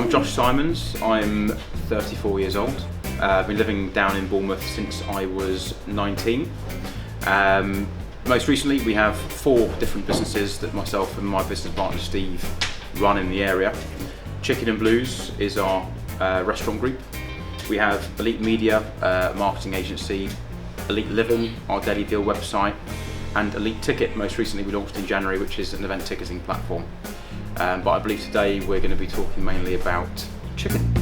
I'm Josh Simons. I'm 34 years old. I've been living down in Bournemouth since I was 19. Most recently we have 4 different businesses that myself and my business partner Steve run in the area. Chicken&Blues is our restaurant group. We have Elite Media, marketing agency, Elite Living, our daily deal website, and Elite Ticket, most recently we launched in January, which is an event ticketing platform. But I believe today we're going to be talking mainly about chicken.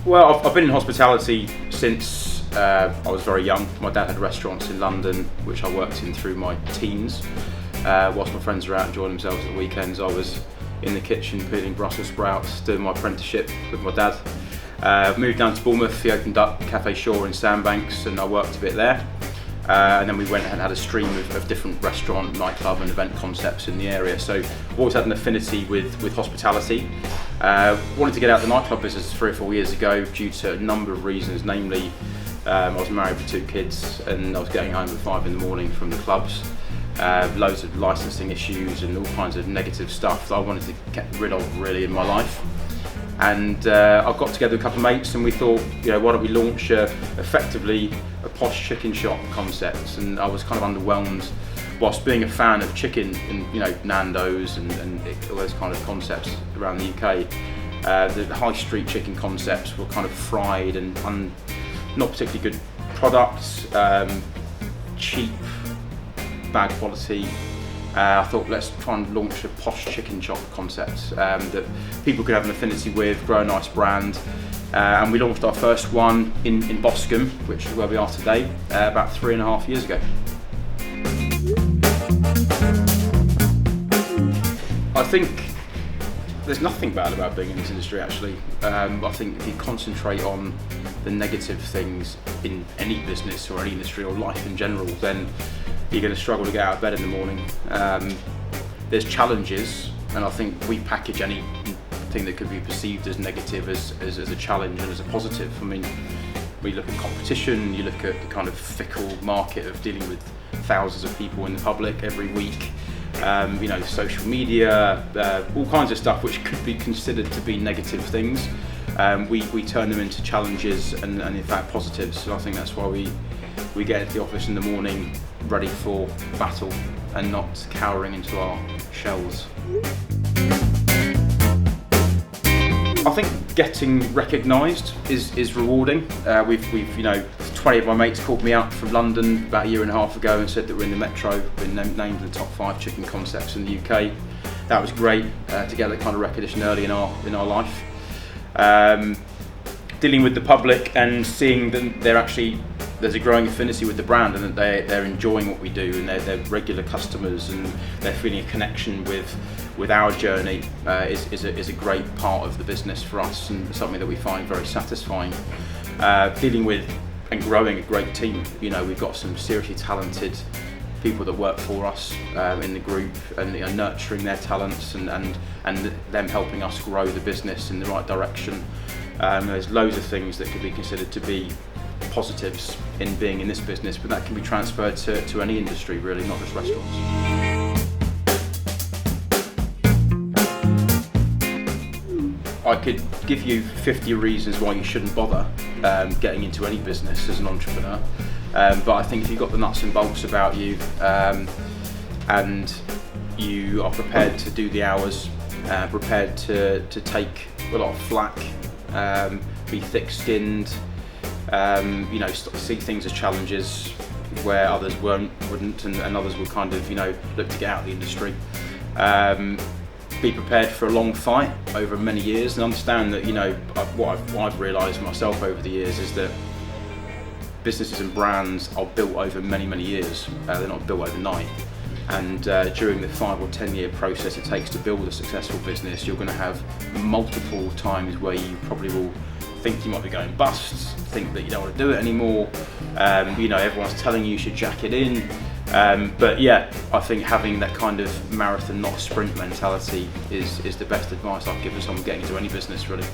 Well, I've been in hospitality since I was very young. My dad had restaurants in London, which I worked in through my teens. Whilst my friends were out enjoying themselves at the weekends, I was in the kitchen peeling Brussels sprouts, doing my apprenticeship with my dad. Moved down to Bournemouth, he opened up Cafe Shore in Sandbanks, and I worked a bit there. And then we went and had a stream of different restaurant, nightclub and event concepts in the area. So I've always had an affinity with hospitality. Wanted to get out of the nightclub business 3 or 4 years ago due to a number of reasons, namely I was married with 2 kids and I was getting home at 5 in the morning from the clubs. Loads of licensing issues and all kinds of negative stuff that I wanted to get rid of really in my life. And I got together with a couple of mates and we thought, why don't we launch effectively a posh chicken shop concept. And I was kind of underwhelmed, whilst being a fan of chicken and Nando's and all those kind of concepts around the UK. The high street chicken concepts were kind of fried and not particularly good products, cheap, bad quality. I thought let's try and launch a posh chicken shop concept that people could have an affinity with, grow a nice brand. And we launched our first one in Boscombe, which is where we are today, about 3.5 years ago. I think there's nothing bad about being in this industry actually. I think if you concentrate on the negative things in any business or any industry or life in general, then you're going to struggle to get out of bed in the morning. There's challenges, and I think we package anything that could be perceived as negative as a challenge and as a positive. I mean, we look at competition, you look at the kind of fickle market of dealing with thousands of people in the public every week, social media, all kinds of stuff which could be considered to be negative things. We turn them into challenges and in fact positives. So I think that's why we get into the office in the morning ready for battle and not cowering into our shells. I think getting recognised is rewarding. We've 20 of my mates called me up from London about 1.5 years ago and said that we're in the Metro, been named in the top 5 chicken concepts in the UK. That was great to get that kind of recognition early in our life. Dealing with the public and seeing that there's a growing affinity with the brand and that they're enjoying what we do and they're regular customers and they're feeling a connection with our journey is a great part of the business for us and something that we find very satisfying. Dealing with and growing a great team. We've got some seriously talented people that work for us in the group and nurturing their talents and them helping us grow the business in the right direction. There's loads of things that could be considered to be positives in being in this business, but that can be transferred to any industry really, not just restaurants. I could give you 50 reasons why you shouldn't bother getting into any business as an entrepreneur, but I think if you've got the nuts and bolts about you and you are prepared to do the hours, prepared to take a lot of flack, be thick-skinned, see things as challenges where others wouldn't, and others would kind of look to get out of the industry. Be prepared for a long fight over many years and understand that what I've realised myself over the years is that businesses and brands are built over many years. They're not built overnight, and during the 5 or 10 year process it takes to build a successful business, you're going to have multiple times where you probably will think you might be going bust, think that you don't want to do it anymore. Everyone's telling you should jack it in. But yeah, I think having that kind of marathon, not sprint mentality is the best advice I'd give to someone getting into any business really.